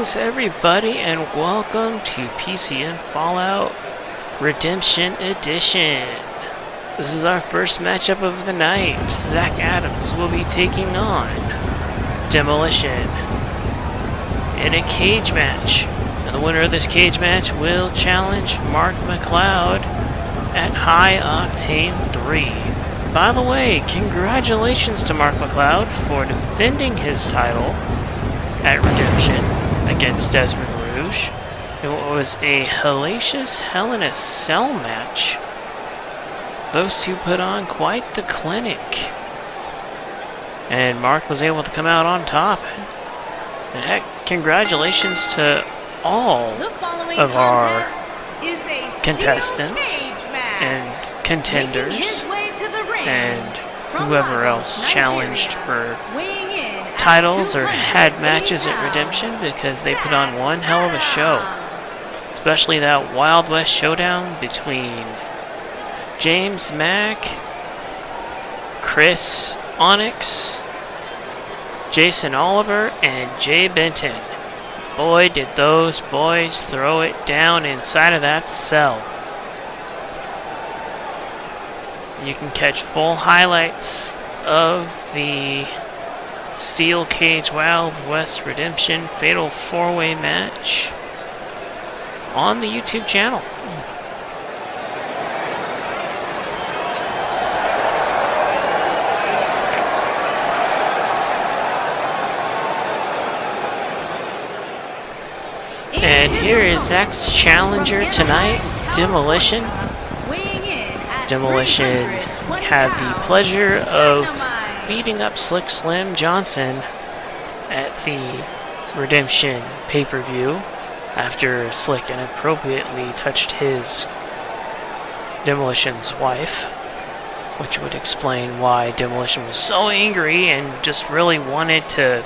Greetings everybody and welcome to PCN Fallout Redemption Edition. This is our first matchup of the night. Zach Adams will be taking on Demolition in a cage match. And the winner of this cage match will challenge Mark McLeod at High Octane 3. By the way, congratulations to Mark McLeod for defending his title at Redemption against Desmond Rouge. It was a hellacious Hell in a Cell match. Those two put on quite the clinic. And Mark was able to come out on top. And heck, congratulations to all of our contestants and contenders and whoever else challenged for titles or had matches at Redemption, because they put on one hell of a show. Especially that Wild West showdown between James Mack, Chris Onyx, Jason Oliver, and Jay Benton. Boy, did those boys throw it down inside of that cell. You can catch full highlights of the Steel Cage Wild West Redemption Fatal 4-Way match on the YouTube channel. And here is Zach's challenger tonight, Demolition. Demolition had the pleasure of beating up Slick Slim Johnson at the Redemption pay-per-view after Slick inappropriately touched his Demolition's wife, which would explain why Demolition was so angry and just really wanted to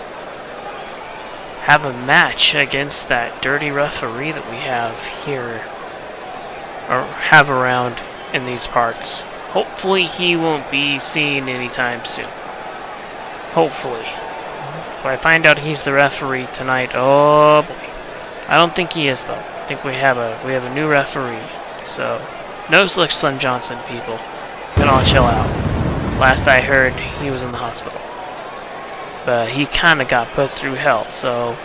have a match against that dirty referee that we have here, or have around in these parts. Hopefully he won't be seen anytime soon. Hopefully. If I find out he's the referee tonight, oh boy. I don't think he is though. I think we have a new referee. So no Slick Slim Johnson, people. You can all chill out. Last I heard, he was in the hospital. But he kinda got put through hell, so,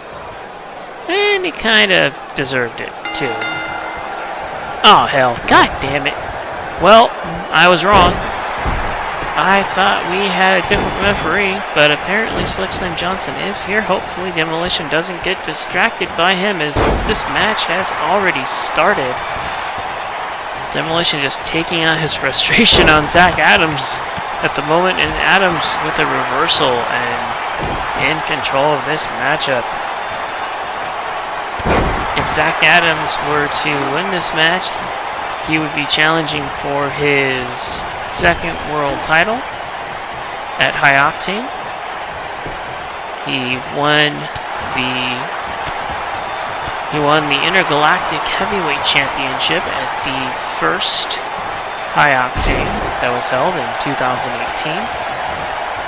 and he kinda deserved it too. Oh hell, god damn it. Well, I was wrong. I thought we had a different referee, but apparently Slick Slim Johnson is here. Hopefully Demolition doesn't get distracted by him, as this match has already started. Demolition just taking out his frustration on Zach Adams at the moment, and Adams with a reversal and in control of this matchup. If Zach Adams were to win this match, he would be challenging for his second world title at High Octane. He won the Intergalactic Heavyweight Championship at the first High Octane that was held in 2018.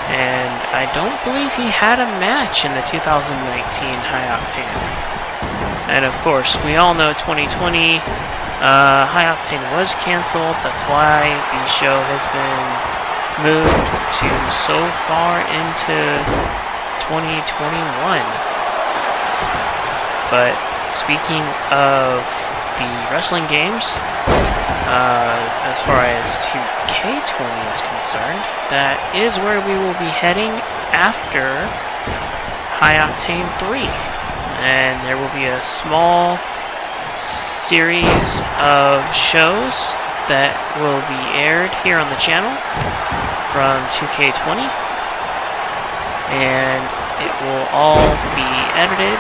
And I don't believe he had a match in the 2019 High Octane. And of course, we all know 2020 High Octane was canceled. That's why the show has been moved to so far into 2021. But speaking of the wrestling games, as far as 2K20 is concerned, that is where we will be heading after High Octane 3. And there will be a small series of shows that will be aired here on the channel from 2K20, and it will all be edited,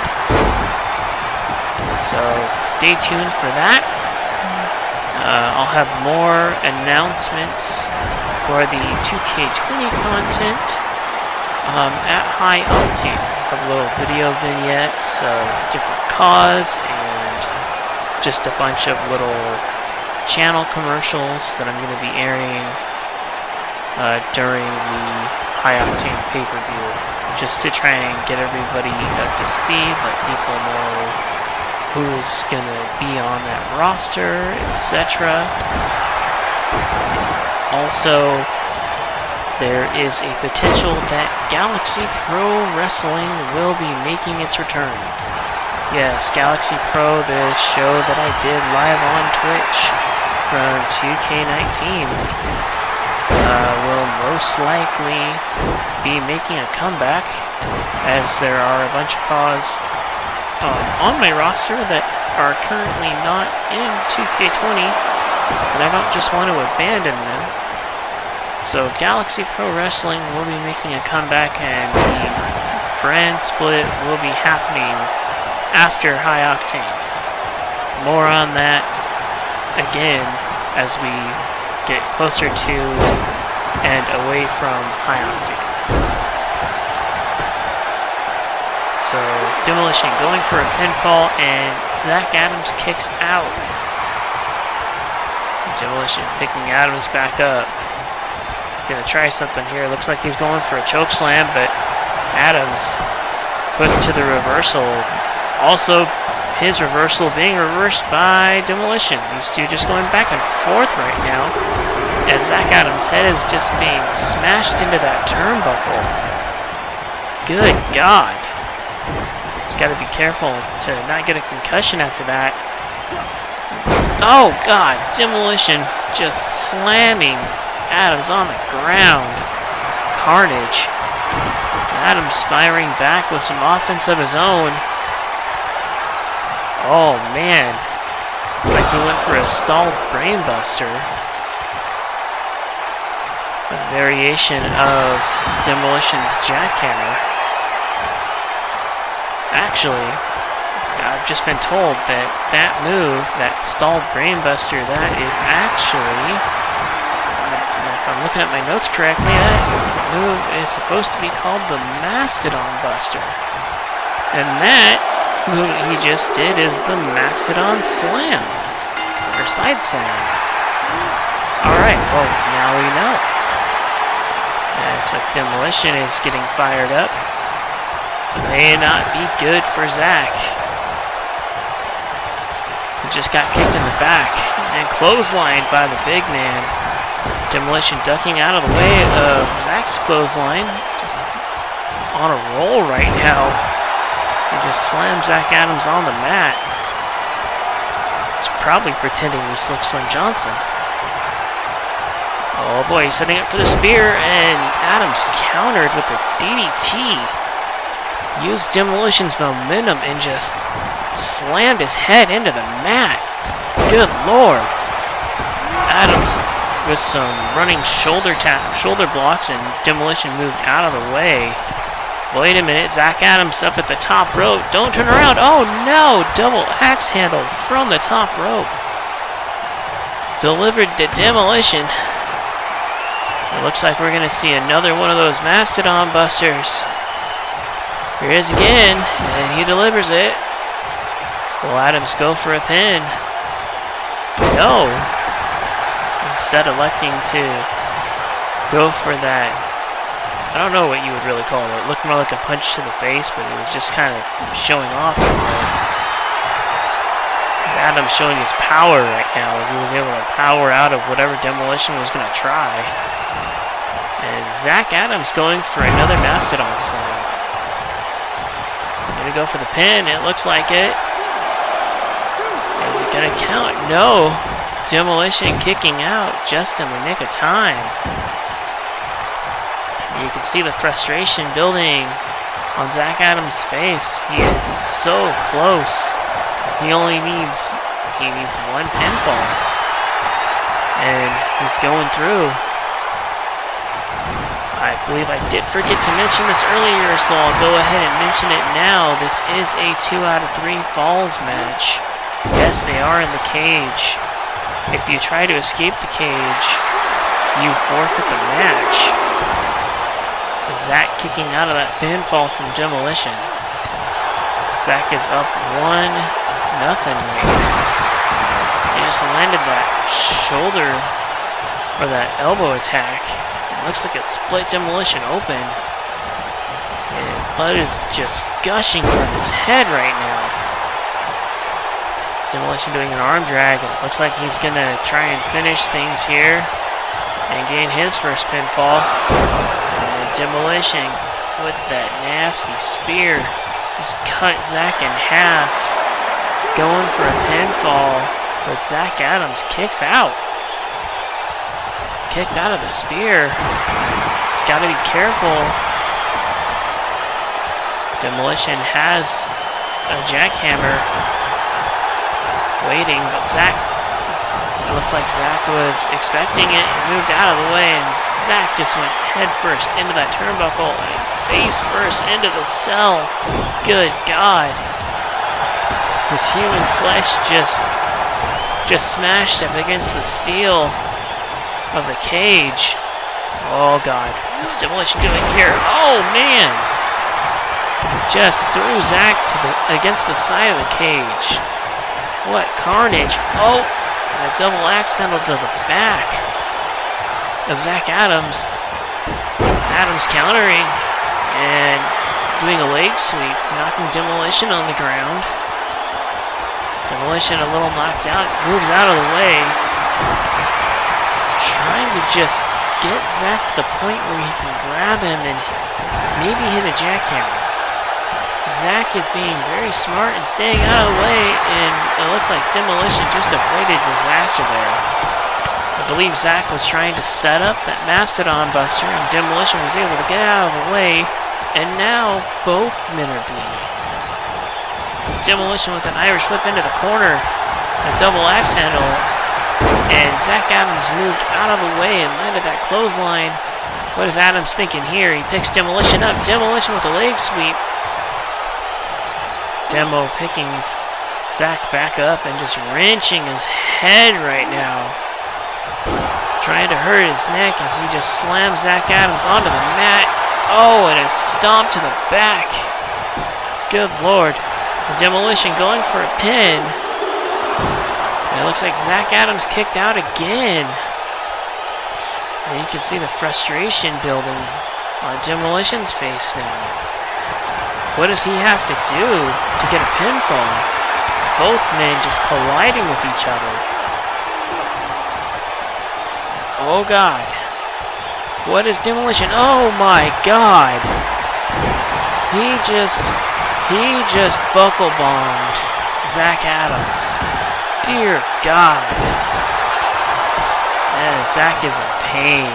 so stay tuned for that. I'll have more announcements for the 2K20 content at High Octane. I'll have little video vignettes of different cars and just a bunch of little channel commercials that I'm going to be airing during the high octane pay-per-view, just to try and get everybody up to speed, let people know who's gonna be on that roster, etc. Also, there is a potential that Galaxy Pro Wrestling will be making its return. Yes, Galaxy Pro, the show that I did live on Twitch from 2K19, will most likely be making a comeback, as there are a bunch of CODs on my roster that are currently not in 2K20, and I don't just want to abandon them. So Galaxy Pro Wrestling will be making a comeback, and the brand split will be happening after High Octane. More on that again as we get closer to and away from High Octane. So Demolition going for a pinfall, and Zach Adams kicks out. Demolition picking Adams back up. He's gonna try something here. Looks like he's going for a choke slam, but Adams put to the reversal. Also, his reversal being reversed by Demolition. These two just going back and forth right now, as Zach Adams' head is just being smashed into that turnbuckle. Good God. He's got to be careful to not get a concussion after that. Oh God, Demolition just slamming Adams on the ground. Carnage. Adams firing back with some offense of his own. Oh man, looks like he went for a stalled brainbuster. A variation of Demolition's jackhammer. Actually, I've just been told that that move, that stalled brainbuster, that is actually, if I'm looking at my notes correctly, that move is supposed to be called the Mastodon Buster. And that move that he just did is the Mastodon Slam, or Side Slam. Alright, well, now we know. Looks like Demolition is getting fired up. This may not be good for Zach. He just got kicked in the back and clotheslined by the big man. Demolition ducking out of the way of Zach's clothesline. Just on a roll right now. He just slams Zach Adams on the mat. He's probably pretending he's Slim Johnson. Oh boy, he's setting up for the spear, and Adams countered with a DDT. Used Demolition's momentum and just slammed his head into the mat. Good Lord. Adams with some running shoulder blocks, and Demolition moved out of the way. Wait a minute, Zach Adams up at the top rope. Don't turn around. Oh no! Double axe handle from the top rope. Delivered to Demolition. It looks like we're going to see another one of those Mastodon Busters. Here he is again, and he delivers it. Will Adams go for a pin? No. Instead electing to go for that, I don't know what you would really call it. It looked more like a punch to the face, but it was just kind of showing off. Adams showing his power right now, as he was able to power out of whatever Demolition was going to try. And Zach Adams going for another Mastodon Slam. Gonna go for the pin, it looks like it. Is it gonna count? No. Demolition kicking out just in the nick of time. You can see the frustration building on Zach Adams' face. He is so close. He needs one pinfall. And he's going through. I believe I did forget to mention this earlier, so I'll go ahead and mention it now. This is a 2 out of 3 falls match. Yes, they are in the cage. If you try to escape the cage, you forfeit the match. Zach kicking out of that pinfall from Demolition. Zach is up 1-0 right now. He just landed that shoulder, or that elbow attack, Looks like it split Demolition open. And blood is just gushing from his head right now. It's Demolition doing an arm drag, and it looks like he's gonna try and finish things here and gain his first pinfall. And Demolition with that nasty spear just cut Zach in half, going for a pinfall, but Zach Adams kicks out. Kicked out of the spear. He's got to be careful. Demolition has a jackhammer waiting, but Zach, it looks like Zach was expecting it and moved out of the way, and Zach just went head first into that turnbuckle and face first into the cell. Good God. His human flesh just smashed up against the steel of the cage. Oh God, what's Demolition doing here? Oh man! Just threw Zach against the side of the cage. What carnage! Oh, and a double axe handle to the back of Zach Adams. Adams countering and doing a leg sweep, knocking Demolition on the ground. Demolition a little knocked out, moves out of the way. Trying to just get Zach to the point where he can grab him and maybe hit a jackhammer. Zach is being very smart and staying out of the way, and it looks like Demolition just avoided disaster there. I believe Zach was trying to set up that Mastodon Buster, and Demolition was able to get out of the way, and now both men are bleeding. Demolition with an Irish whip into the corner, a double axe handle. And Zach Adams moved out of the way and landed that clothesline. What is Adams thinking here? He picks Demolition up. Demolition with a leg sweep. Demo picking Zach back up and just wrenching his head right now. Trying to hurt his neck as he just slams Zach Adams onto the mat. Oh, and a stomp to the back. Good Lord. The Demolition going for a pin. And it looks like Zach Adams kicked out again. And you can see the frustration building on Demolition's face now. What does he have to do to get a pinfall? Both men just colliding with each other. Oh God. What is Demolition? Oh my God. He just buckle bombed Zach Adams. Dear God. And Zach is in pain.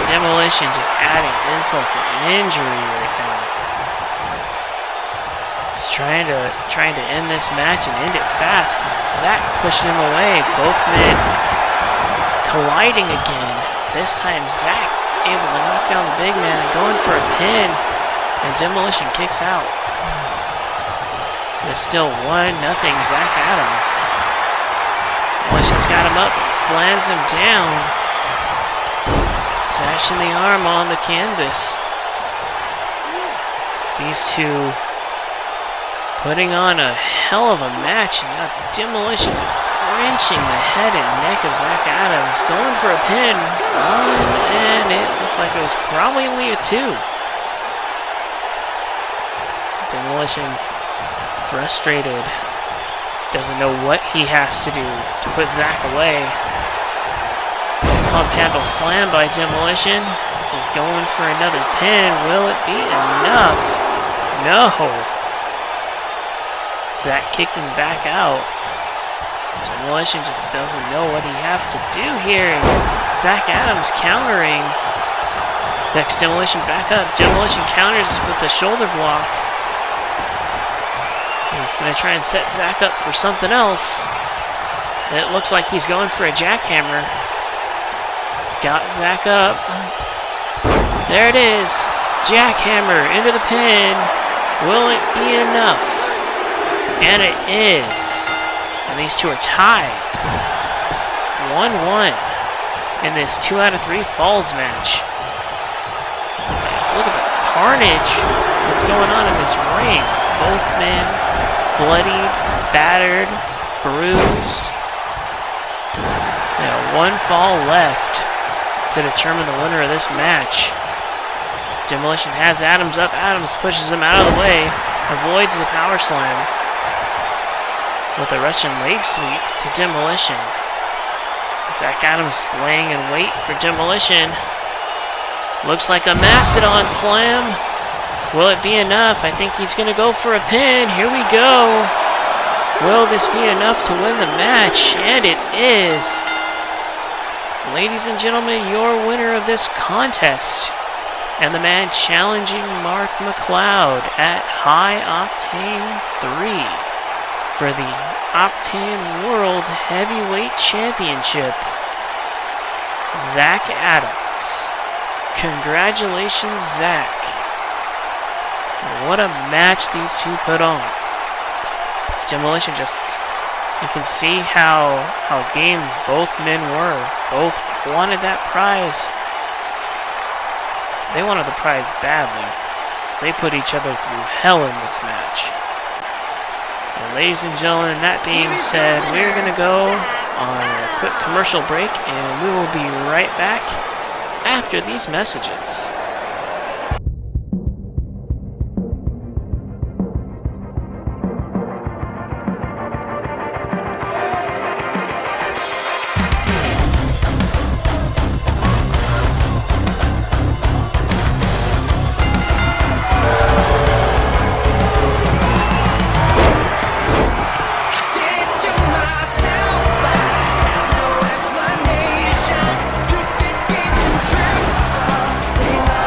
Demolition just adding insult to injury right now. He's trying to end this match and end it fast. Zach pushing him away. Both men colliding again. This time Zach able to knock down the big man and going for a pin. And Demolition kicks out. It's still 1-0 Zach Adams. Demolition's got him up, slams him down. Smashing the arm on the canvas. It's these two putting on a hell of a match. And now Demolition is wrenching the head and neck of Zach Adams. Going for a pin. And it looks like it was probably only a 2. Demolition frustrated, doesn't know what he has to do to put Zach away. Pump handle slam by Demolition. This is going for another pin. Will it be enough? No. Zach kicking back out. Demolition just doesn't know what he has to do here. Zach Adams countering. Next Demolition back up. Demolition counters with the shoulder block. He's going to try and set Zach up for something else. It looks like he's going for a jackhammer. He's got Zach up. There it is. Jackhammer into the pin. Will it be enough? And it is. And these two are tied. 1-1 in this 2 out of 3 falls match. Look at the carnage that's going on in this ring. Both men bloodied, battered, bruised. Now 1 fall left. to determine the winner of this match. Demolition has Adams up. Adams pushes him out of the way, avoids the power slam with a Russian leg sweep to Demolition. Zach Adams laying in wait for Demolition. Looks like a Mastodon slam. Will it be enough? I think he's going to go for a pin. Here we go. Will this be enough to win the match? And it is. Ladies and gentlemen, your winner of this contest, and the man challenging Mark McLeod at High Octane 3 for the Octane World Heavyweight Championship, Zach Adams. Congratulations, Zach. What a match these two put on. Demolition just, you can see how game both men were. Both wanted that prize. They wanted the prize badly. They put each other through hell in this match. And ladies and gentlemen, that being said, we're going to go on a quick commercial break, and we will be right back after these messages. Explanation, just begin to drink some.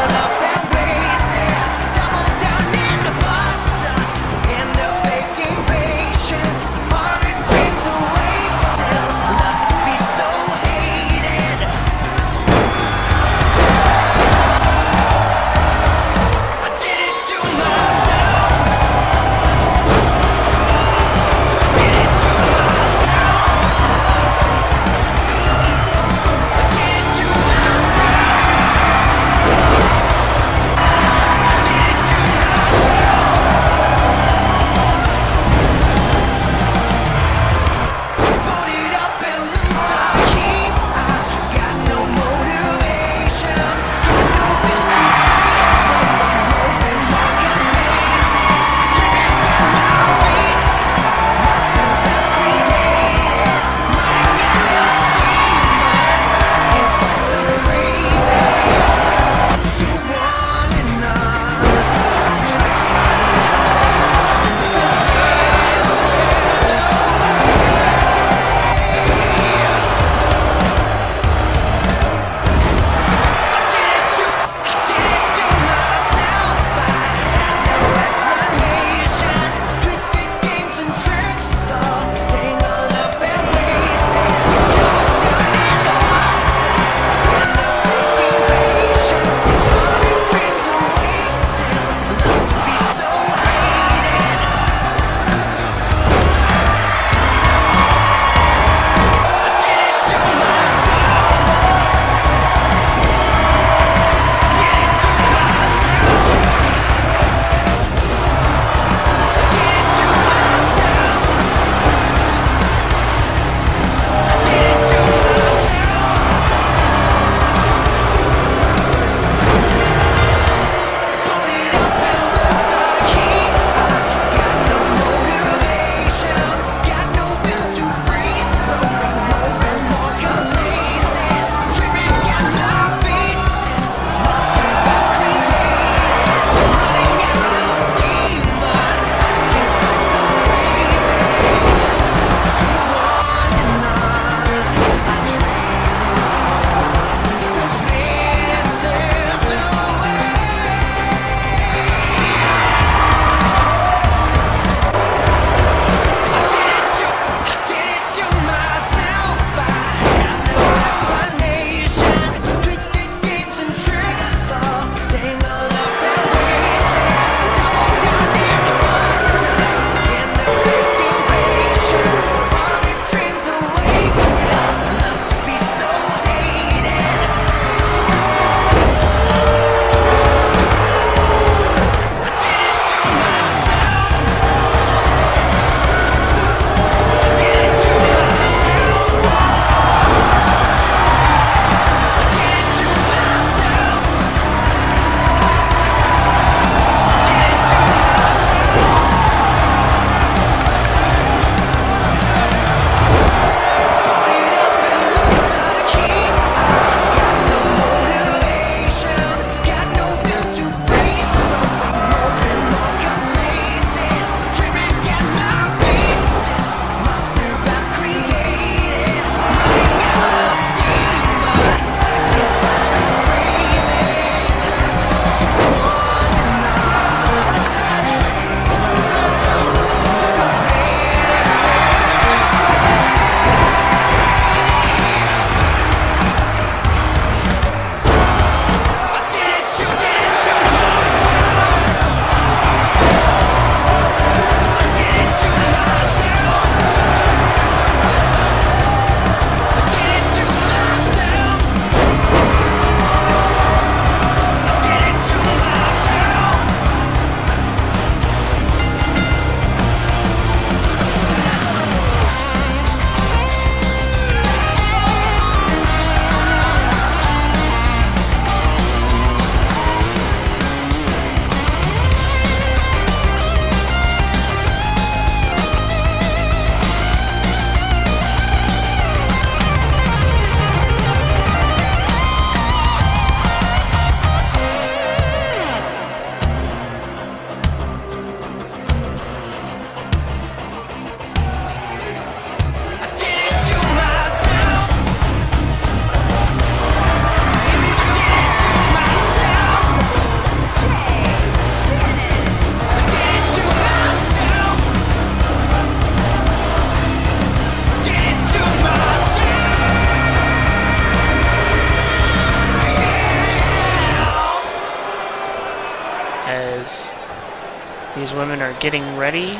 women are getting ready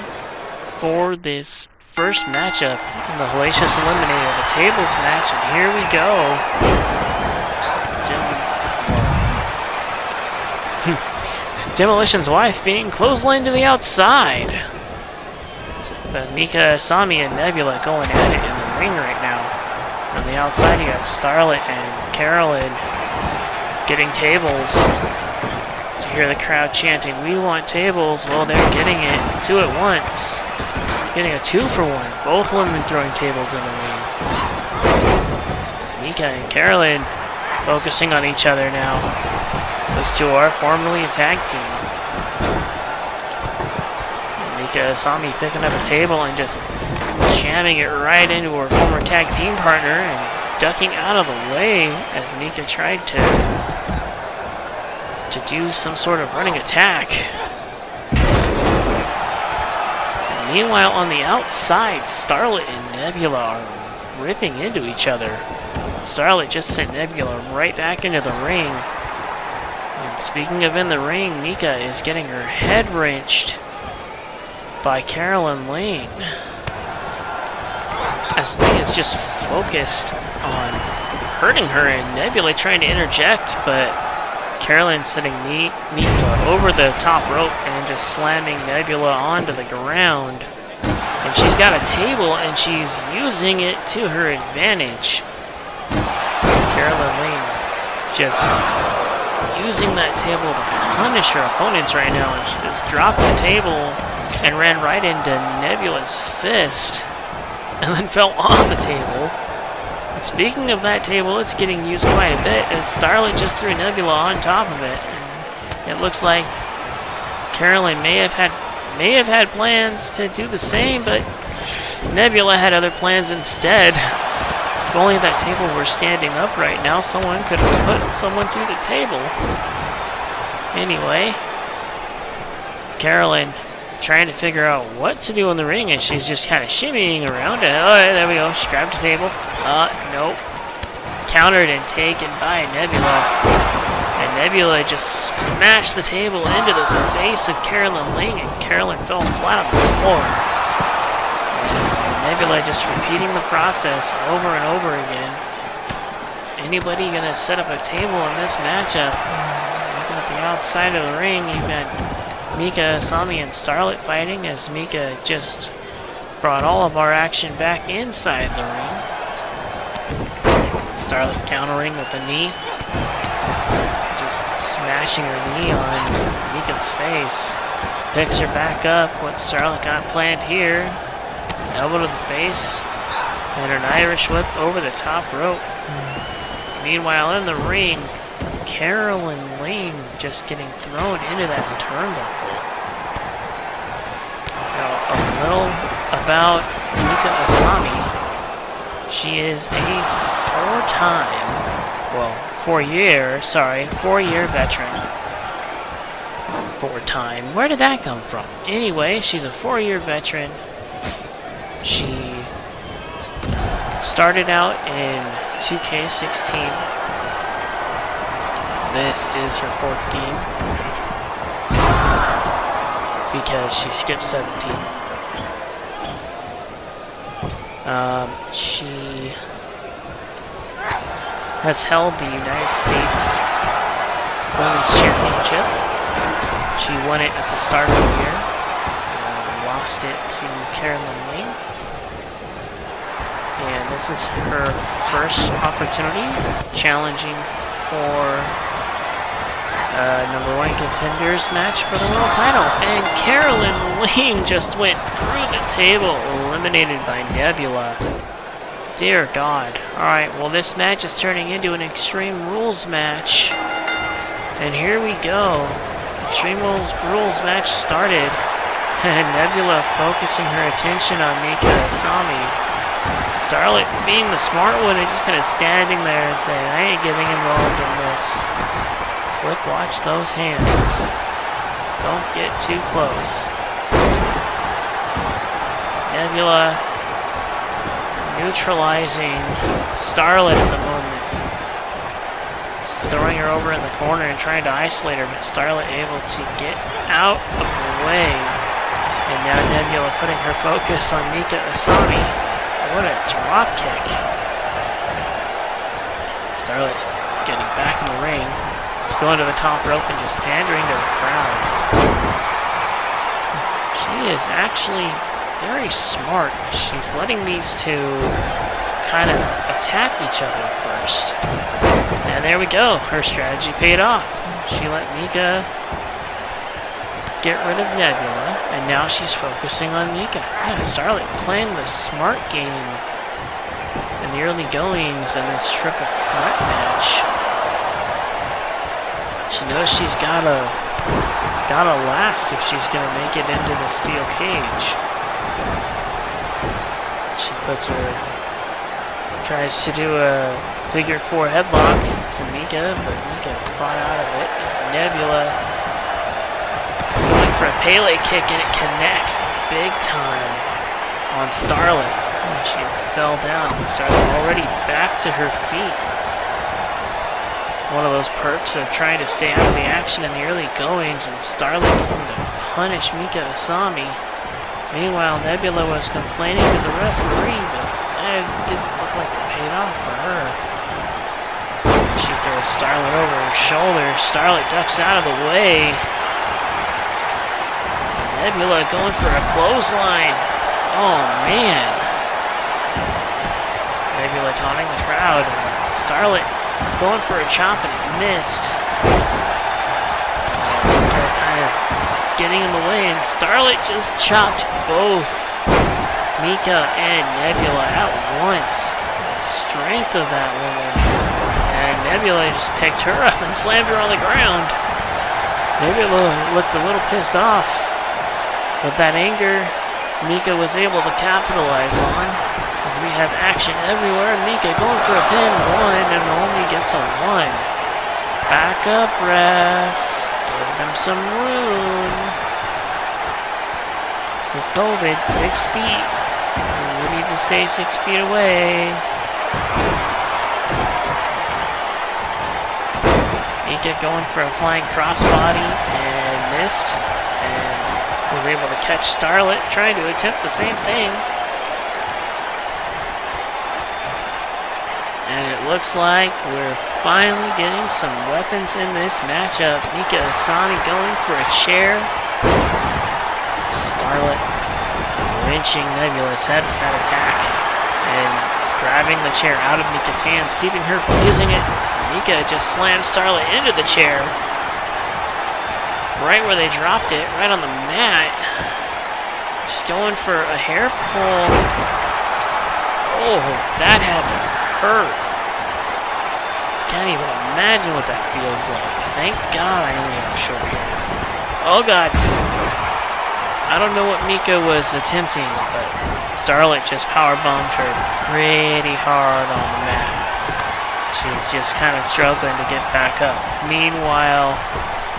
for this first matchup in the Hellacious Eliminator, the tables match, and here we go. Demolition's wife being clotheslined to the outside. But Mika, Asami, and Nebula going at it in the ring right now. On the outside, you got Starlet and Carolyn getting tables. You hear the crowd chanting, "We want tables." Well, they're getting it 2 at once. Getting a 2-for-1. Both women throwing tables in the ring. Mika and Carolyn focusing on each other now. Those two are formerly a tag team. Mika Asami picking up a table and just jamming it right into her former tag team partner and ducking out of the way as Mika tried to do some sort of running attack. And meanwhile, on the outside, Starlet and Nebula are ripping into each other. Starlet just sent Nebula right back into the ring. And speaking of in the ring, Mika is getting her head wrenched by Carolyn Lane. As Lee is just focused on hurting her and Nebula trying to interject, but Carolyn sending Mika over the top rope and just slamming Nebula onto the ground. And she's got a table and she's using it to her advantage. Carolyn Lane just using that table to punish her opponents right now. And she just dropped the table and ran right into Nebula's fist and then fell on the table. And speaking of that table, it's getting used quite a bit as Starlet just threw Nebula on top of it. And it looks like Carolyn may have had plans to do the same, but Nebula had other plans instead. If only that table were standing up right now, someone could have put someone through the table. Anyway, Carolyn trying to figure out what to do in the ring, and she's just kind of shimmying around it. Oh, there we go. She grabbed the table. Nope. Countered and taken by Nebula. And Nebula just smashed the table into the face of Carolyn Lane, and Carolyn fell flat on the floor. And Nebula just repeating the process over and over again. Is anybody going to set up a table in this matchup? Looking at the outside of the ring, you've got Mika, Asami, and Starlet fighting as Mika just brought all of our action back inside the ring. Starlet countering with a knee. Just smashing her knee on Mika's face. Picks her back up. What Starlet got planned here. Elbow to the face. And an Irish whip over the top rope. Meanwhile, in the ring, Carolyn Lane just getting thrown into that turnbuckle. Now, a little about Mika Asami. She is a four-year veteran. Four-time. Where did that come from? Anyway, she's a 4-year veteran. She started out in 2K16. This is her 4th game because she skipped 17. She has held the United States Women's Championship. She won it at the start of the year and lost it to Carolyn Lane. And this is her first opportunity challenging for number 1 contenders match for the world title. And Carolyn Lane just went through the table, eliminated by Nebula. Dear God. Alright, well this match is turning into an Extreme Rules match. And here we go. Extreme Rules match started. And Nebula focusing her attention on Mika Asami. Starlet being the smart one and just kind of standing there and saying, I ain't getting involved in this. Slick, watch those hands. Don't get too close. Nebula neutralizing Starlet at the moment. Just throwing her over in the corner and trying to isolate her, but Starlet able to get out of the way. And now Nebula putting her focus on Mika Asami. What a drop kick. Starlet getting back in the ring. Going to the top rope and just pandering to the crowd. She is actually very smart. She's letting these two kind of attack each other first. And there we go. Her strategy paid off. She let Mika get rid of Nebula, and now she's focusing on Mika. Yeah, Starlet playing the smart game in the early goings in this triple threat match. She knows she's gotta last if she's gonna make it into the steel cage. She tries to do a figure 4 headlock to Mika, but Mika fought out of it. Nebula going for a Pele kick, and it connects big time on Starlet. She just fell down, and Starlet already back to her feet. One of those perks of trying to stay out of the action in the early goings, and Starlet going to punish Mika Asami. Meanwhile, Nebula was complaining to the referee, but it didn't look like it paid off for her. She throws Starlet over her shoulder. Starlet ducks out of the way. Nebula going for a clothesline. Oh, man. Nebula taunting the crowd. Starlet going for a chop, and it missed. Kind of getting in the way, and Starlet just chopped both Mika and Nebula at once. The strength of that woman. And Nebula just picked her up and slammed her on the ground. Nebula looked a little pissed off, but that anger Mika was able to capitalize on, as we have action everywhere. Mika going for a pin, 1, and only gets a 1. Back up, ref. Give them some room. This is COVID, 6 feet. We need to stay 6 feet away. Mika going for a flying crossbody and missed, and was able to catch Starlet trying to attempt the same thing. And it looks like we're finally getting some weapons in this matchup. Mika Asami going for a chair. Starlet wrenching Nebula's head with that attack and grabbing the chair out of Mika's hands, keeping her from using it. Mika just slammed Starlet into the chair, right where they dropped it, right on the mat. Just going for a hair pull. Oh, that had to hurt. Can't even imagine what that feels like. Thank God I only have a short hair. Oh God. I don't know what Mika was attempting, but Starlet just powerbombed her pretty hard on the mat. She's just kind of struggling to get back up. Meanwhile,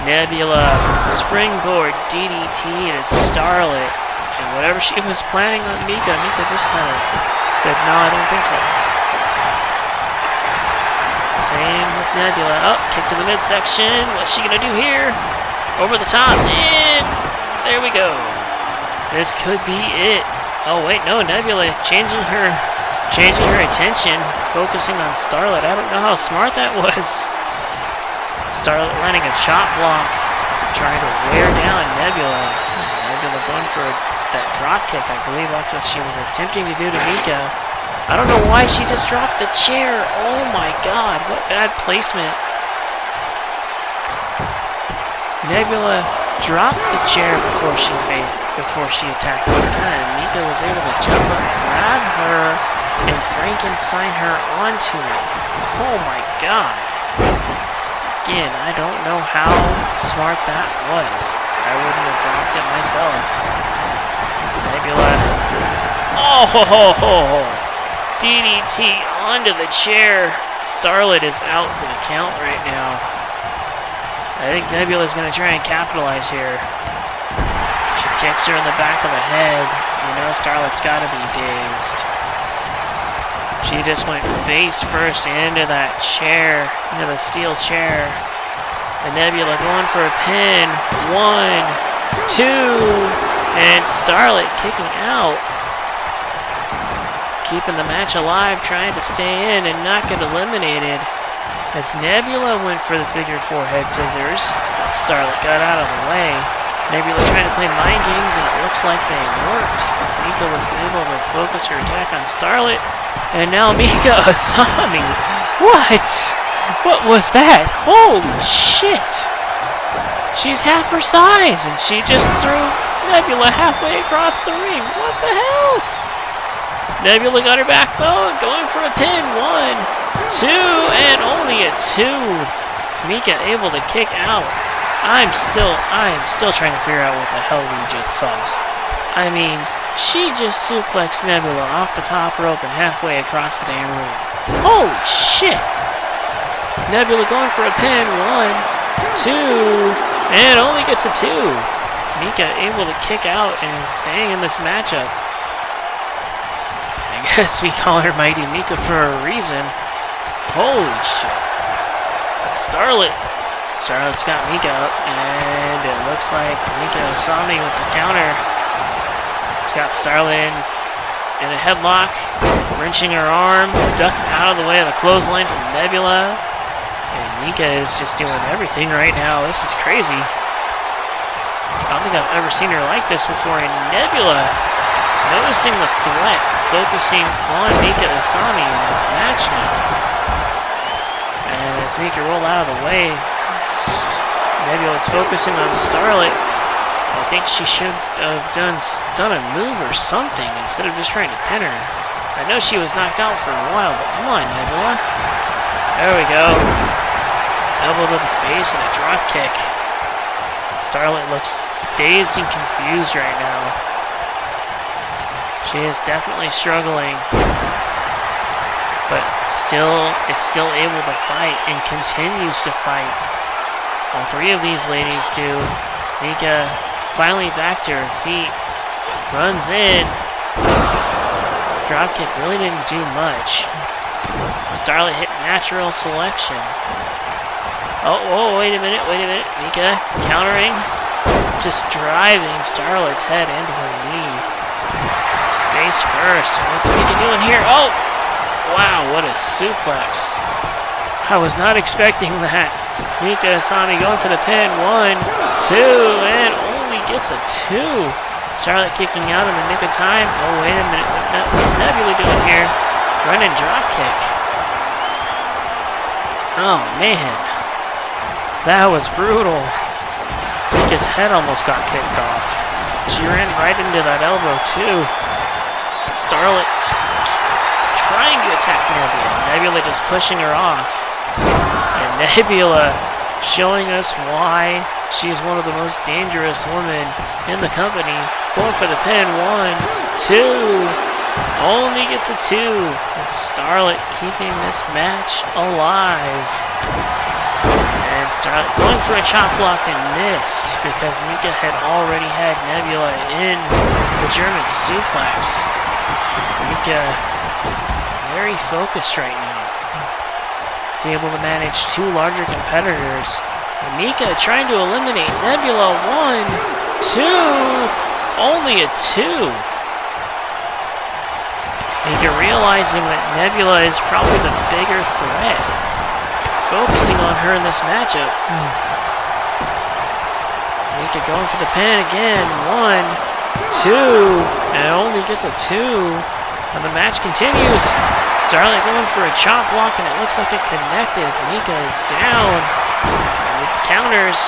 Nebula springboard DDT to Starlet, and whatever she was planning on Mika just kind of said, no, I don't think so. Same with Nebula. Oh, kick to the midsection. What's she gonna do here? Over the top, and there we go. This could be it. Oh wait, no, Nebula changing her attention, focusing on Starlet. I don't know how smart that was. Starlet landing a chop block, trying to wear down Nebula. Nebula going for that drop kick. I believe that's what she was attempting to do to Mika. I don't know why she just dropped the chair. Oh my God, what bad placement. Nebula dropped the chair before she attacked Mika, and Mika was able to jump up, grab her, and Frankenstein her onto it. Oh my God. Again, I don't know how smart that was. I wouldn't have dropped it myself. Nebula. Oh ho ho ho! DDT onto the chair. Starlet is out for the count right now. I think Nebula's going to try and capitalize here. She kicks her in the back of the head. You know Starlet's got to be dazed. She just went face first into that chair, into the steel chair. And Nebula going for a pin. 1, 2, And Starlet kicking out. Keeping the match alive, trying to stay in and not get eliminated. As Nebula went for the figure 4 head scissors, Starlet got out of the way. Nebula trying to play mind games, and it looks like they worked. Mika was able to focus her attack on Starlet, and now Mika Asami. What? What was that? Holy shit! She's half her size, and she just threw Nebula halfway across the ring. What the hell? Nebula got her backbone, going for a pin. 1, 2, and only a 2. Mika able to kick out. I am still trying to figure out what the hell we just saw. I mean, she just suplexed Nebula off the top rope and halfway across the damn ring. Holy shit! Nebula going for a pin. 1, 2, and only gets a 2. Mika able to kick out and staying in this matchup. I guess we call her Mighty Mika for a reason. Holy shit. Starlet's got Mika up, and it looks like Mika Asami with the counter. She's got Starlet in a headlock, wrenching her arm, ducked out of the way of the clothesline from Nebula. And Mika is just doing everything right now. This is crazy. I don't think I've ever seen her like this before. And Nebula, noticing the threat, focusing on Mika Asami in this match now. And as Mika rolled out of the way, Nebula's focusing on Starlet. I think she should have done a move or something instead of just trying to pin her. I know she was knocked out for a while, but come on, Nebula. There we go. Elbow to the face and a drop kick. Starlet looks dazed and confused right now. She is definitely struggling, but is still able to fight and continues to fight. All 3 of these ladies do. Mika finally back to her feet, runs in. Dropkick really didn't do much. Starlet hit natural selection. Oh, wait a minute. Mika countering, just driving Starlet's head into her knee. Face first. What's Mika doing here? Oh! Wow, what a suplex. I was not expecting that. Mika Asami going for the pin. 1, 2, and only gets a 2. Starlet kicking out in the nick of time. Oh, wait a minute. What's Nebula doing here? Running drop kick. Oh, man. That was brutal. Mika's head almost got kicked off. She ran right into that elbow, too. Starlet trying to attack Nebula. Nebula just pushing her off. And Nebula showing us why she's one of the most dangerous women in the company. Going for the pin. 1, 2. Only gets a 2. And Starlet keeping this match alive. And Starlet going for a chop block and missed because Mika had already had Nebula in the German suplex. Mika very focused right now. He's able to manage 2 larger competitors. And Mika trying to eliminate Nebula. 1, 2. Only a 2. Mika realizing that Nebula is probably the bigger threat. Focusing on her in this matchup. Mika going for the pin again. 1, 2. And only gets a 2. And the match continues. Starlet going for a chop block, and it looks like it connected. Mika is down. And Mika counters.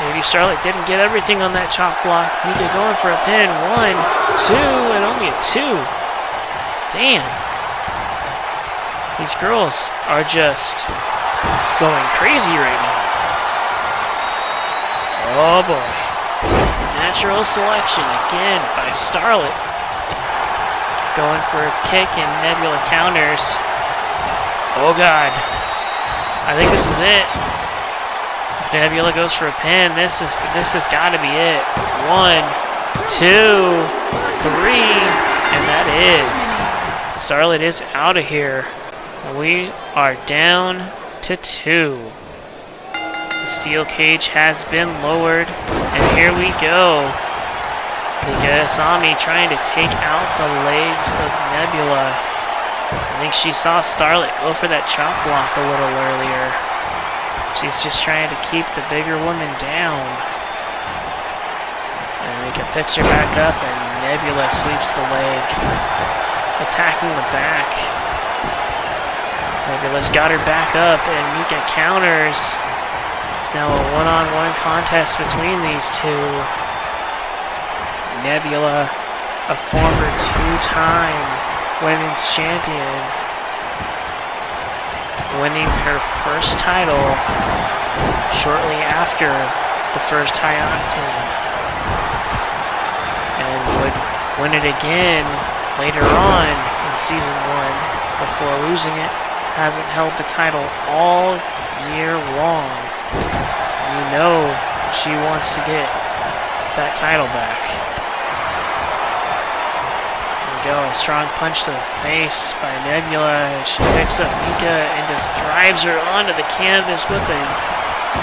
Maybe Starlet didn't get everything on that chop block. Mika going for a pin. 1, 2, and only a 2. Damn. These girls are just going crazy right now. Oh boy. Natural selection again by Starlet. Going for a kick and Nebula counters. Oh god. I think this is it. If Nebula goes for a pin, this has got to be it. 1, 2, 3, and that is. Starlet is out of here. We are down to 2. The steel cage has been lowered, and here we go. Mika Asami trying to take out the legs of Nebula. I think she saw Starlet go for that chop block a little earlier. She's just trying to keep the bigger woman down. And Mika picks her back up and Nebula sweeps the leg, attacking the back. Nebula's got her back up and Mika counters. It's now a one-on-one contest between these two. Nebula, a former two-time women's champion, winning her first title shortly after the first High Octane, and would win it again later on in Season 1 before losing it. Hasn't held the title all year long. You know she wants to get that title back. There we go, a strong punch to the face by Nebula. She picks up Mika and just drives her onto the canvas with a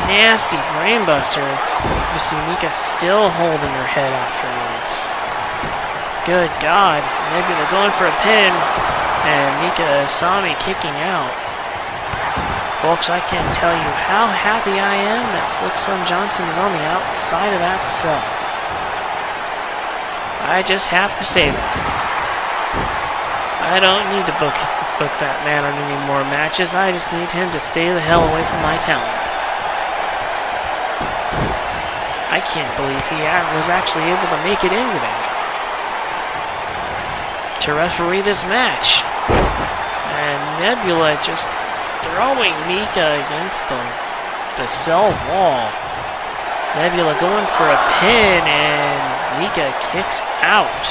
nasty brainbuster. You see Mika still holding her head afterwards. Good God, Nebula going for a pin. And Mika Asami kicking out. Folks, I can't tell you how happy I am that Slick Slim Johnson is on the outside of that cell. I just have to say that. I don't need to book that man on any more matches. I just need him to stay the hell away from my talent. I can't believe he was actually able to make it in today to referee this match. And Nebula just throwing Mika against the cell wall. Nebula going for a pin and Mika kicks out.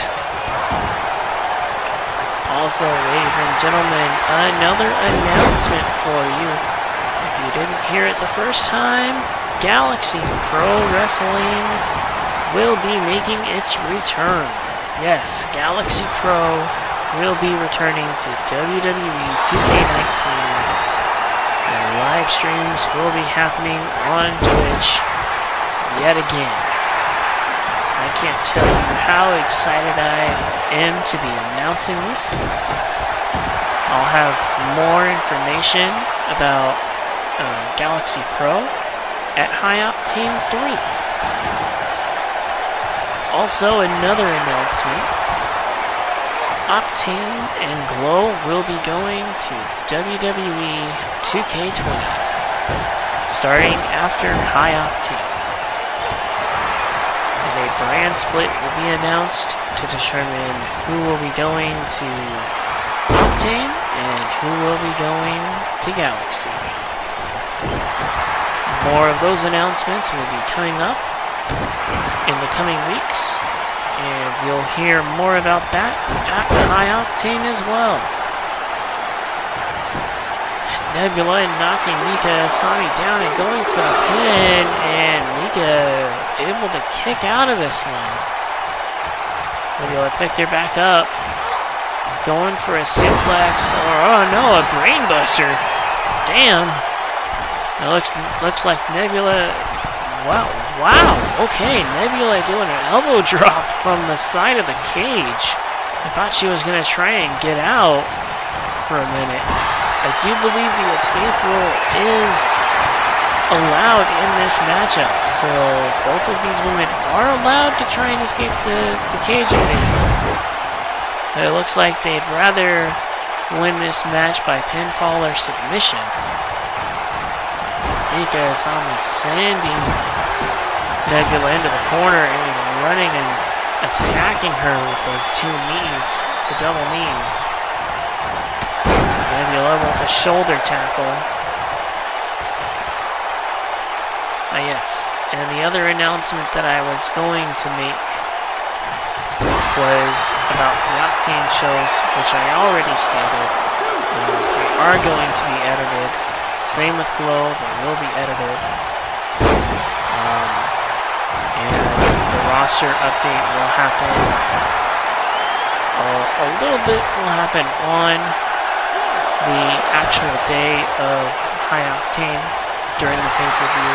Also, ladies and gentlemen, another announcement for you. If you didn't hear it the first time, Galaxy Pro Wrestling will be making its return. Yes, Galaxy Pro will be returning to WWE 2K19. And live streams will be happening on Twitch yet again. I can't tell you how excited I am to be announcing this. I'll have more information about Galaxy Pro at High Octane 3. Also, another announcement. Octane and Glow will be going to WWE 2K20, starting after High Octane. And a brand split will be announced to determine who will be going to Octane and who will be going to Galaxy. More of those announcements will be coming up in the coming weeks, and you'll hear more about that at High Octane as well. Nebula knocking Mika Asami down and going for the pin, and Mika able to kick out of this one. Nebula picked her back up, going for a suplex, or oh no, a brainbuster. Damn. It looks like Nebula. Wow, okay, Nebula doing an elbow drop from the side of the cage. I thought she was going to try and get out for a minute. I do believe the escape rule is allowed in this matchup, so both of these women are allowed to try and escape the cage if they want. But it looks like they'd rather win this match by pinfall or submission. Mika Asami sending Nebula into the corner and running and attacking her with those two knees, the double knees. Nebula with a shoulder tackle. Yes, and the other announcement that I was going to make was about the Octane shows, which I already stated. They are going to be edited. Same with Glow, they will be edited. And the roster update will happen. A little bit will happen on the actual day of High Octane during the pay-per-view.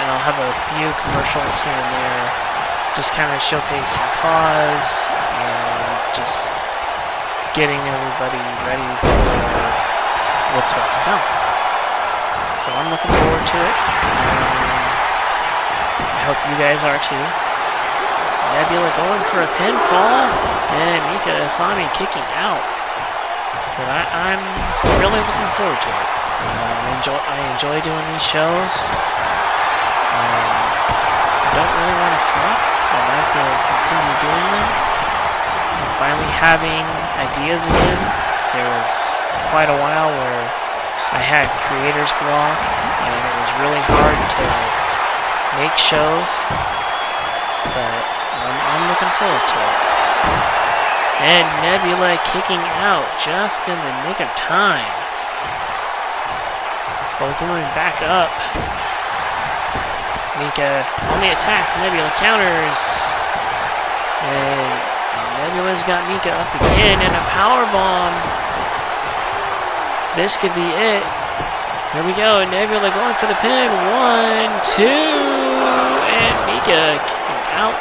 and I'll have a few commercials here and there, just kind of showcasing cause and just getting everybody ready for what's about to come. So I'm looking forward to it. I hope you guys are too. Nebula going for a pinfall, and Mika Asami kicking out. But I'm really looking forward to it. I enjoy doing these shows. I don't really want to stop. I'd like to continue doing them. I'm finally having ideas again. There was quite a while where I had creator's block, and it was really hard to make shows, but I'm looking forward to it. And Nebula kicking out just in the nick of time. Both moving back up. Mika on the attack, Nebula counters. And Nebula's got Mika up again, and a power bomb. This could be it. Here we go. Nebula going for the pin. 1, 2, and Mika kicking out.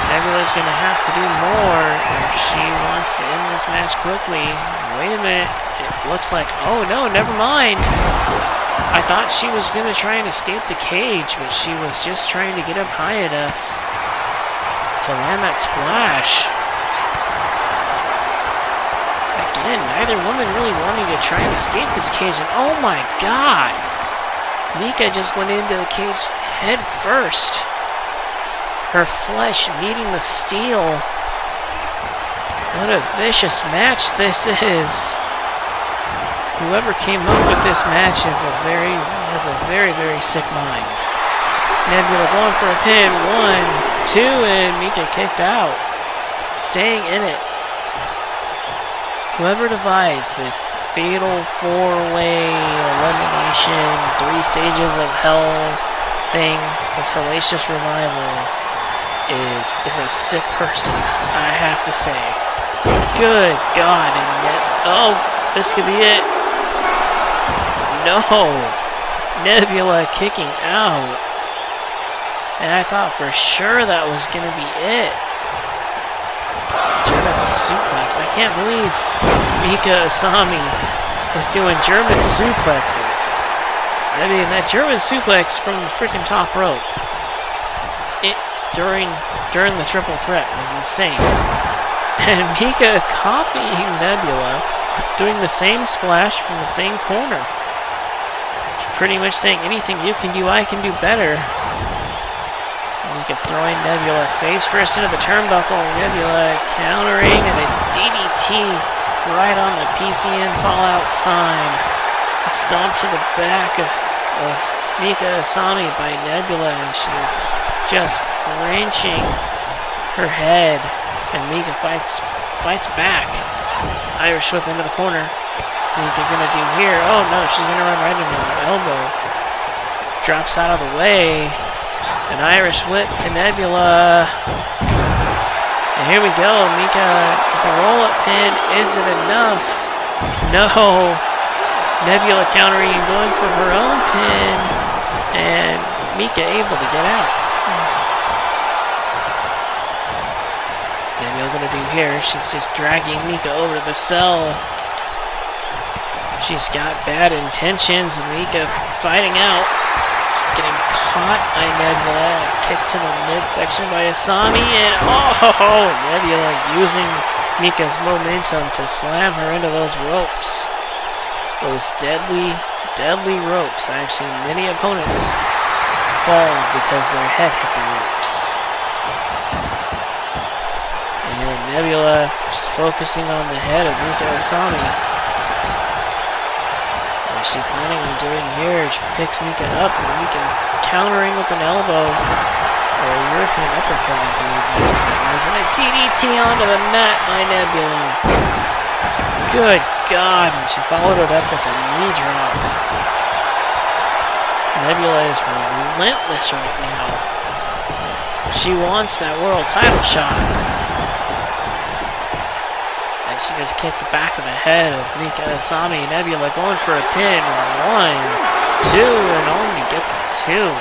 Nebula's going to have to do more if she wants to end this match quickly. Wait a minute. It looks like... Oh, no, never mind. I thought she was going to try and escape the cage, but she was just trying to get up high enough to land that splash. Again, neither woman really wanting to try and escape this cage. And oh my god! Mika just went into the cage head first. Her flesh meeting the steel. What a vicious match this is. Whoever came up with this match has a very, very sick mind. Nebula going for a pin. 1, 2, and Mika kicked out. Staying in it. Whoever devised this fatal 4-way elimination, 3 stages of hell thing, this hellacious revival, is a sick person, I have to say. Good God, and yet, oh, this could be it. No, Nebula kicking out, and I thought for sure that was gonna be it. German suplex. I can't believe Mika Asami is doing German suplexes. I mean, that German suplex from the freaking top rope. During the triple threat was insane. And Mika copying Nebula, doing the same splash from the same corner. Pretty much saying anything you can do, I can do better. Mika throwing Nebula face first into the turnbuckle. Nebula countering, and a DDT right on the PCN Fallout sign. A stomp to the back of Mika Asami by Nebula, and she's just wrenching her head, and Mika fights back. Irish whip into the corner. What's Mika gonna do here? Oh no, she's gonna run right into her elbow. Drops out of the way. An Irish whip to Nebula. And here we go. Mika with the roll-up pin. Is it enough? No. Nebula countering and going for her own pin. And Mika able to get out. What's Nebula going to do here? She's just dragging Mika over to the cell. She's got bad intentions, and Mika fighting out. Getting caught by Nebula, kick to the midsection by Asami, and oh, Nebula using Mika's momentum to slam her into those ropes. Those deadly, deadly ropes. I've seen many opponents fall because their head hit the ropes. And Nebula just focusing on the head of Mika Asami. What's she planning on doing here? She picks Mika up, and Mika countering with an elbow, or a European uppercut, I believe that's what it was. And a DDT onto the mat by Nebula. Good God, and she followed it up with a knee drop. Nebula is relentless right now. She wants that world title shot. She just kicked the back of the head of Mika Asami. Nebula going for a pin. 1, 2 and only gets a 2.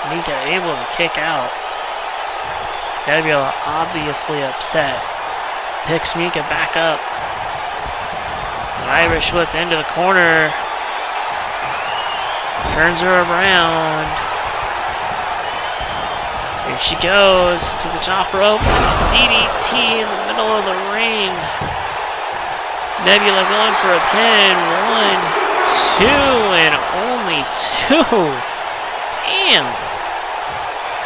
Mika able to kick out. Nebula obviously upset. Picks Mika back up. An Irish whip into the corner. Turns her around. Here she goes to the top rope. DDT in the middle of the ring. Nebula going for a pin. 1, 2, and only 2. Damn.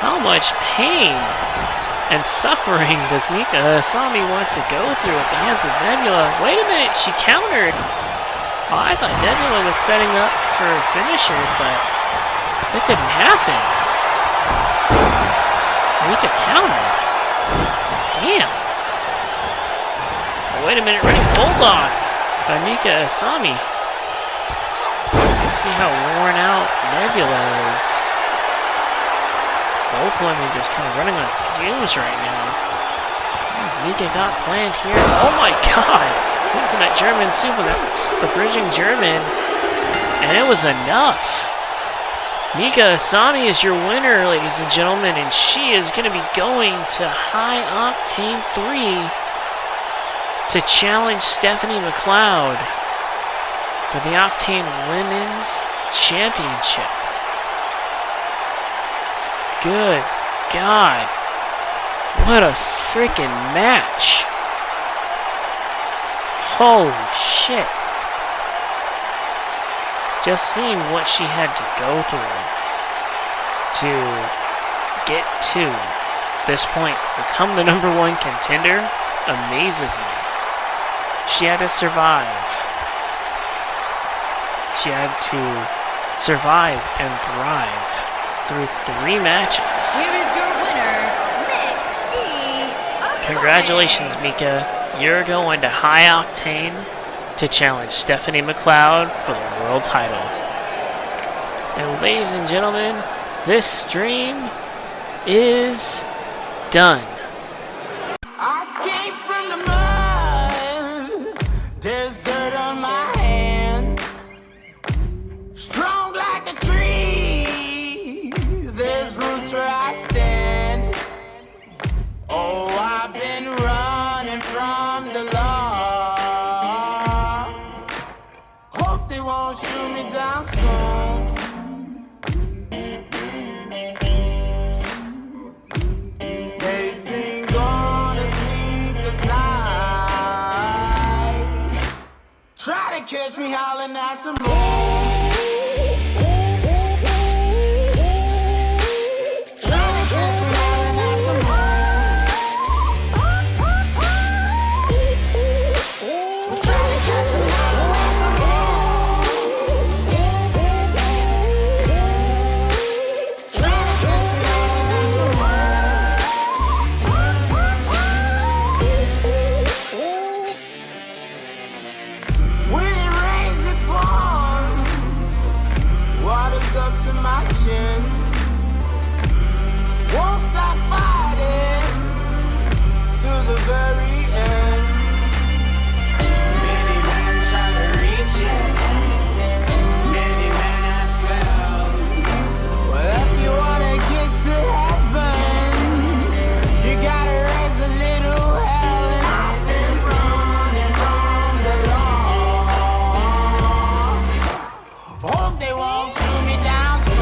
How much pain and suffering does Mika Asami want to go through at the hands of Nebula? Wait a minute, she countered. Oh, I thought Nebula was setting up for a finisher, but it didn't happen. Mika countered. Damn. Oh, wait a minute, running bulldog by Mika Asami. You can see how worn out Nebula is. Both women just kind of running on fumes right now. Mika got planned here. Oh my god! Went for that German super. That was the bridging German. And it was enough. Mika Asami is your winner, ladies and gentlemen. And she is going to be going to High Octane 3 to challenge Stephanie McLeod for the Octane Women's Championship. Good God. What a freaking match. Holy shit. Just seeing what she had to go through to get to this point, to become the #1 contender, amazes me. She had to survive. She had to survive and thrive through 3 matches. Here is your winner, Nick E. Congratulations, Mika. You're going to High Octane to challenge Stephanie McLeod for the world title. And ladies and gentlemen, this stream is done. I came from the mud. There's dirt on my hands. Strong like a tree. There's roots where I stand. Oh, I've been running from the law. Hope they won't shoot me down soon. They sing on a sleepless night. Try to catch me howling at the moon. Won't stop fighting to the very end. Many men try to reach it, many men have failed. Well, if you wanna get to heaven, you gotta raise a little hell. And I've been running from the law. Hope they won't shoot me down soon.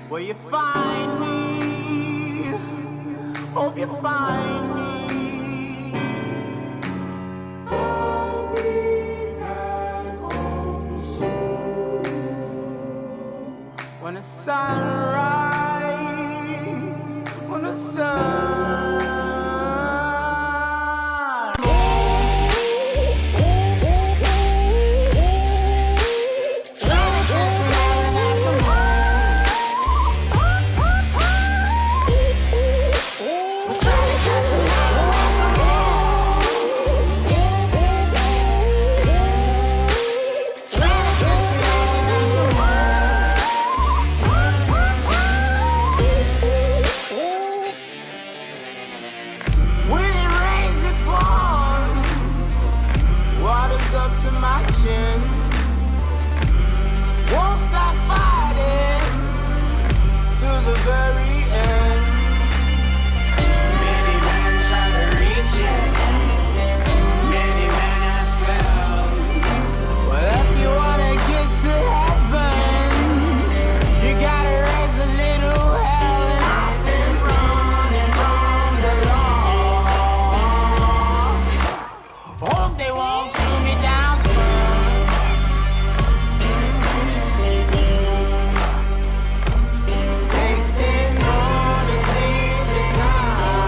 Will you find me? Hope you find me. I'll be back home soon. When the sun rises, when the sun my chin. Won't stop fighting to the very end. Many men try to reach it, many men have failed. Well, if you wanna get to heaven, you gotta raise a little hell. And I've been running from the law. Hope they won't shoot me down soon. Facing all the sleepless nights.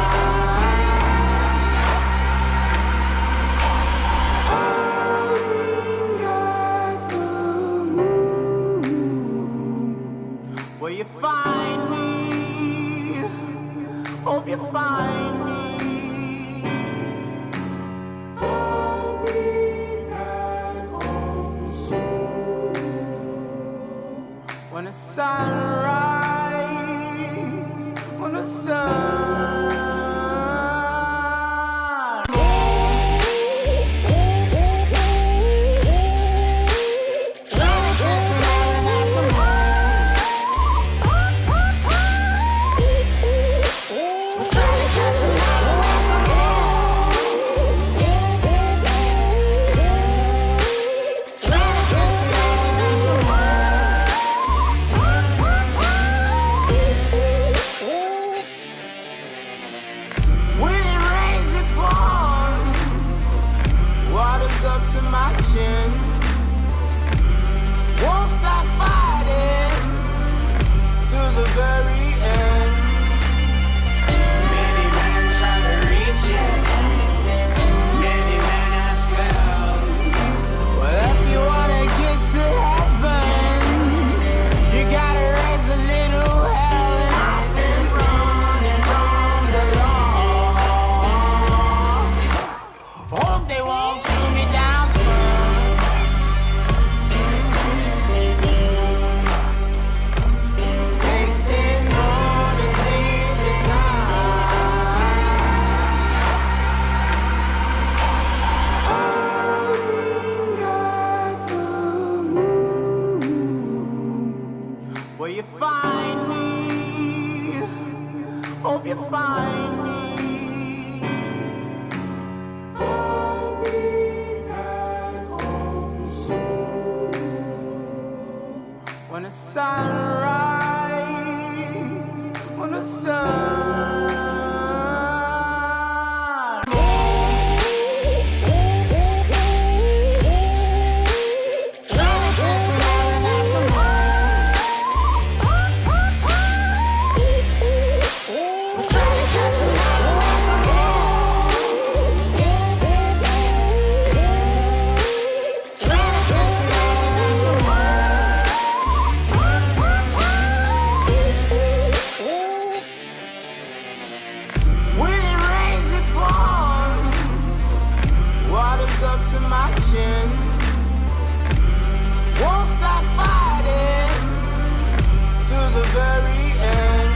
Will you find me? Hope you find me. I'll be back home soon. When the sunrise, when the sun. Trying to catch me out and I come home. Trying to catch me out and I come home. Trying to catch me out and I come home. When it rains, it pours. Water's up to my chin. Won't stop fighting to the very end. Many men try to reach it, many men have failed. Well, if you wanna get to heaven, you gotta raise a little hell. And I've been running from the law. Hope they won't shoot me down soon. Facing all the sleepless nights. Will you find me? Hope you find me. I'll be back home soon. When the sunrise, when the sun. Trying to catch me out and I come home. Trying to catch me out and I come home. Trying to catch me out and I come home. When it rains, it pours. Water's up to my chin. Won't stop fighting to the very end.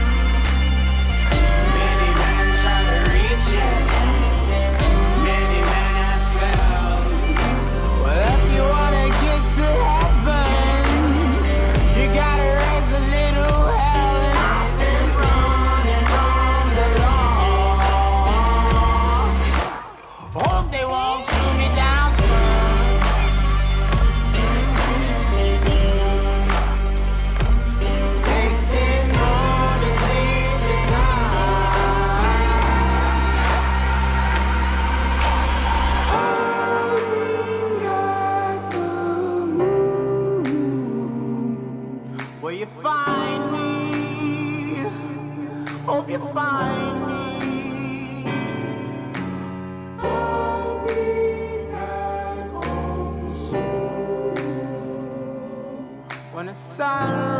Many men try to reach it, many men have failed. Well, if you wanna get to heaven, you gotta raise a little hell. And I've been running from the law. Hope they won't shoot me down soon. Facing all the sleepless nights. Will you find me? Hope you find me. I'll be back home soon. When the sun